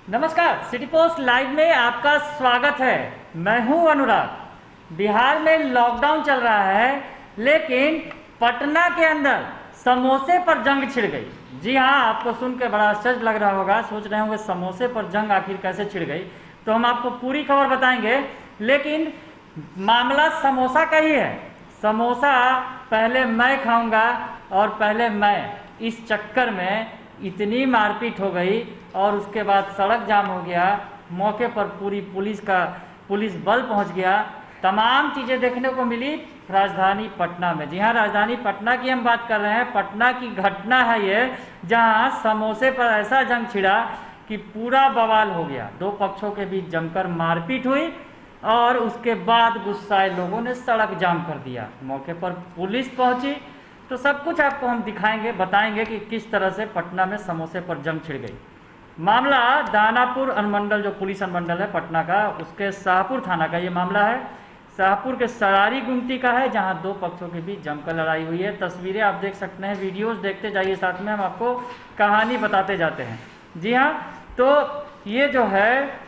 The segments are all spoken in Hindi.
नमस्कार, सिटी पोस्ट लाइव में आपका स्वागत है। मैं हूं अनुराग। बिहार में लॉकडाउन चल रहा है, लेकिन पटना के अंदर समोसे पर जंग छिड़ गई। जी हां, आपको सुन के बड़ा आश्चर्य लग रहा होगा, सोच रहे होंगे समोसे पर जंग आखिर कैसे छिड़ गई। तो हम आपको पूरी खबर बताएंगे, लेकिन मामला समोसा का ही है। समोसा पहले मैं खाऊंगा और पहले मैं, इस चक्कर में इतनी मारपीट हो गई और उसके बाद सड़क जाम हो गया। मौके पर पूरी पुलिस बल पहुंच गया। तमाम चीज़ें देखने को मिली राजधानी पटना में। जी हाँ, राजधानी पटना की हम बात कर रहे हैं। पटना की घटना है ये, जहां समोसे पर ऐसा जंग छिड़ा कि पूरा बवाल हो गया। दो पक्षों के बीच जमकर मारपीट हुई और उसके बाद गुस्साए लोगों ने सड़क जाम कर दिया। मौके पर पुलिस पहुंची। तो सब कुछ आपको हम दिखाएंगे, बताएंगे कि किस तरह से पटना में समोसे पर जंग छिड़ गई। मामला दानापुर अनुमंडल, जो पुलिस अनुमंडल है पटना का, उसके शाहपुर थाना का ये मामला है। शाहपुर के सरारी गुमटी का है, जहां दो पक्षों के बीच जमकर लड़ाई हुई है। तस्वीरें आप देख सकते हैं, वीडियोस देखते जाइए, साथ में हम आपको कहानी बताते जाते हैं। जी हाँ, तो ये जो है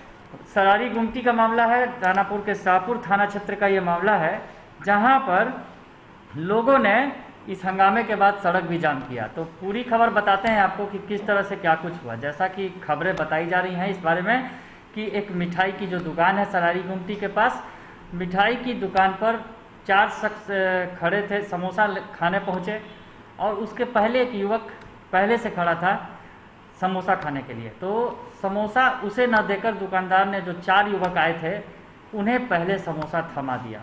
सरारी गुमटी का मामला है, दानापुर के शाहपुर थाना क्षेत्र का ये मामला है, जहाँ पर लोगों ने इस हंगामे के बाद सड़क भी जाम किया। तो पूरी खबर बताते हैं आपको कि किस तरह से क्या कुछ हुआ। जैसा कि खबरें बताई जा रही हैं इस बारे में कि एक मिठाई की जो दुकान है सरारी गुमटी के पास, मिठाई की दुकान पर चार शख्स खड़े थे, समोसा खाने पहुँचे और उसके पहले एक युवक पहले से खड़ा था समोसा खाने के लिए। तो समोसा उसे न देकर दुकानदार ने, जो चार युवक आए थे, उन्हें पहले समोसा थमा दिया।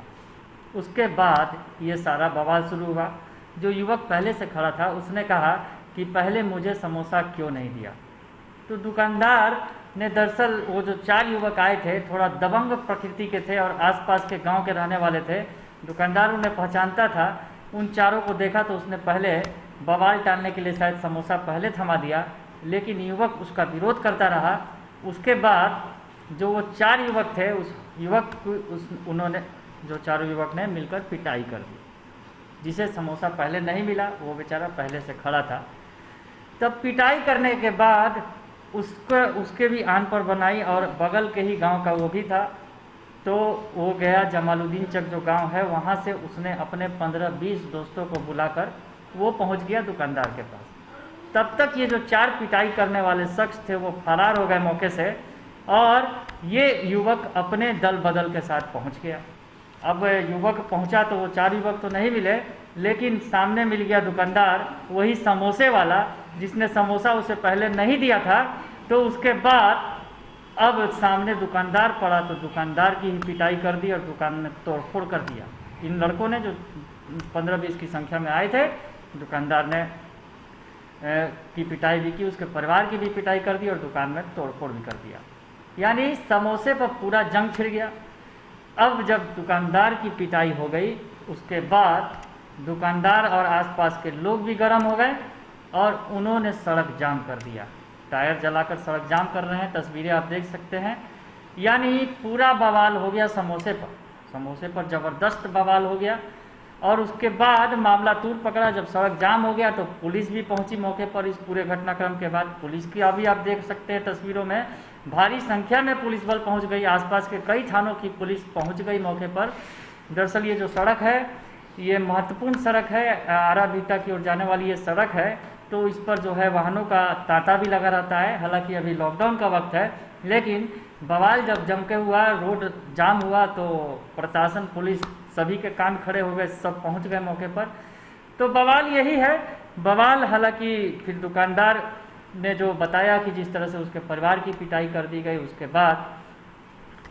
उसके बाद ये सारा बवाल शुरू हुआ। जो युवक पहले से खड़ा था उसने कहा कि पहले मुझे समोसा क्यों नहीं दिया। तो दुकानदार ने, दरअसल वो जो चार युवक आए थे थोड़ा दबंग प्रकृति के थे और आसपास के गांव के रहने वाले थे। दुकानदार उन्हें पहचानता था। उन चारों को देखा तो उसने पहले बवाल टालने के लिए शायद समोसा पहले थमा दिया, लेकिन युवक उसका विरोध करता रहा। उसके बाद जो वो चार युवक थे, उन्होंने, जो चारों युवक ने मिलकर पिटाई कर दी। जिसे समोसा पहले नहीं मिला, वो बेचारा पहले से खड़ा था। तब पिटाई करने के बाद उसके भी आन पर बनाई और बगल के ही गांव का वो भी था। तो वो गया जमालुद्दीन चक जो गांव है, वहाँ से उसने अपने 15-20 दोस्तों को बुलाकर वो पहुँच गया दुकानदार के पास। तब तक ये जो चार पिटाई करने वाले शख्स थे वो फरार हो गए मौके से और ये युवक अपने दल बदल के साथ पहुँच गया। अब युवक पहुंचा तो वो चार युवक तो नहीं मिले, लेकिन सामने मिल गया दुकानदार, वही समोसे वाला जिसने समोसा उसे पहले नहीं दिया था। तो उसके बाद अब सामने दुकानदार पड़ा तो दुकानदार की ही पिटाई कर दी और दुकान में तोड़फोड़ कर दिया। इन लड़कों ने, जो 15-20 की संख्या में आए थे, दुकानदार ने की पिटाई भी की, उसके परिवार की भी पिटाई कर दी और दुकान में तोड़फोड़ भी कर दिया। यानी समोसे पर पूरा जंग छिड़ गया। अब जब दुकानदार की पिटाई हो गई, उसके बाद दुकानदार और आसपास के लोग भी गर्म हो गए और उन्होंने सड़क जाम कर दिया। टायर जलाकर सड़क जाम कर रहे हैं, तस्वीरें आप देख सकते हैं। यानी पूरा बवाल हो गया समोसे पर ज़बरदस्त बवाल हो गया। और उसके बाद मामला तूल पकड़ा। जब सड़क जाम हो गया तो पुलिस भी पहुंची मौके पर। इस पूरे घटनाक्रम के बाद पुलिस की अभी आप देख सकते हैं तस्वीरों में, भारी संख्या में पुलिस बल पहुंच गई। आसपास के कई थानों की पुलिस पहुंच गई मौके पर। दरअसल ये जो सड़क है, ये महत्वपूर्ण सड़क है, आरा बीटा की ओर जाने वाली ये सड़क है। तो इस पर जो है वाहनों का तांता भी लगा रहता है। हालांकि अभी लॉकडाउन का वक्त है, लेकिन बवाल जब जम के हुआ, रोड जाम हुआ, तो प्रशासन, पुलिस, सभी के कान खड़े हो गए, सब पहुंच गए मौके पर। तो बवाल यही है। बवाल, हालांकि फिर दुकानदार ने जो बताया कि जिस तरह से उसके परिवार की पिटाई कर दी गई, उसके बाद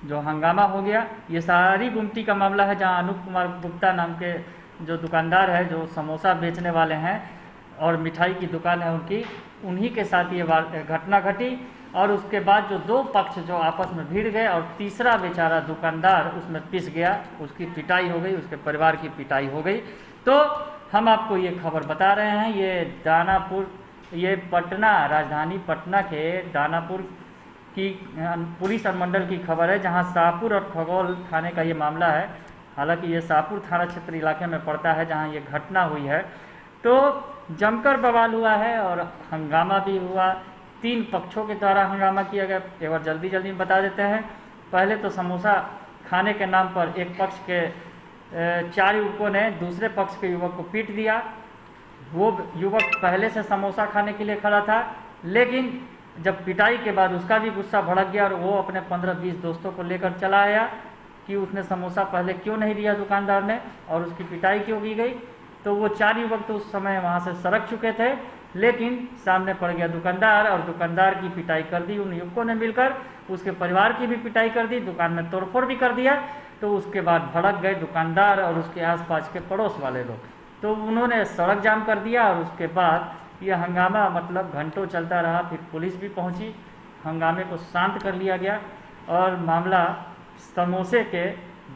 जो हंगामा हो गया। ये सारी गुमटी का मामला है, जहां अनूप कुमार गुप्ता नाम के जो दुकानदार है, जो समोसा बेचने वाले हैं और मिठाई की दुकान है उनकी, उन्हीं के साथ ये घटना घटी। और उसके बाद जो दो पक्ष जो आपस में भिड़ गए और तीसरा बेचारा दुकानदार उसमें पिस गया, उसकी पिटाई हो गई, उसके परिवार की पिटाई हो गई। तो हम आपको ये खबर बता रहे हैं। ये दानापुर, ये पटना, राजधानी पटना के दानापुर की पुलिस अनुमंडल की खबर है, जहां शाहपुर और खगौल थाने का ये मामला है। हालांकि ये शाहपुर थाना क्षेत्र इलाके में पड़ता है जहां ये घटना हुई है। तो जमकर बवाल हुआ है और हंगामा भी हुआ। 3 पक्षों के द्वारा हंगामा किया गया। एक बार जल्दी जल्दी में बता देते हैं। पहले तो समोसा खाने के नाम पर एक पक्ष के 4 युवकों ने दूसरे पक्ष के युवक को पीट दिया। वो युवक पहले से समोसा खाने के लिए खड़ा था, लेकिन जब पिटाई के बाद उसका भी गुस्सा भड़क गया और वो अपने 15-20 दोस्तों को लेकर चला आया कि उसने समोसा पहले क्यों नहीं दिया दुकानदार ने और उसकी पिटाई क्यों की गई। तो वो 4 युवक तो उस समय वहाँ से सड़क चुके थे, लेकिन सामने पड़ गया दुकानदार और दुकानदार की पिटाई कर दी उन युवकों ने मिलकर। उसके परिवार की भी पिटाई कर दी, दुकान में तोड़फोड़ भी कर दिया। तो उसके बाद भड़क गए दुकानदार और उसके आसपास के पड़ोस वाले लोग, तो उन्होंने सड़क जाम कर दिया। और उसके बाद यह हंगामा मतलब घंटों चलता रहा। फिर पुलिस भी पहुंची, हंगामे को शांत कर लिया गया और मामला समोसे के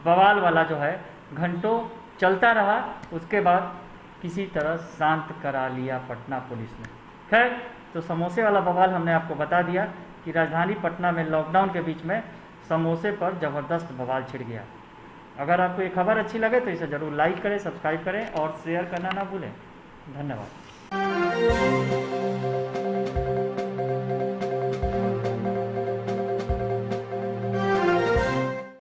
बवाल वाला जो है घंटों चलता रहा। उसके बाद किसी तरह शांत करा लिया पटना पुलिस ने। खैर, तो समोसे वाला बवाल हमने आपको बता दिया कि राजधानी पटना में लॉकडाउन के बीच में समोसे पर ज़बरदस्त बवाल छिड़ गया। अगर आपको ये खबर अच्छी लगे तो इसे ज़रूर लाइक करें, सब्सक्राइब करें और शेयर करना ना भूलें। धन्यवाद।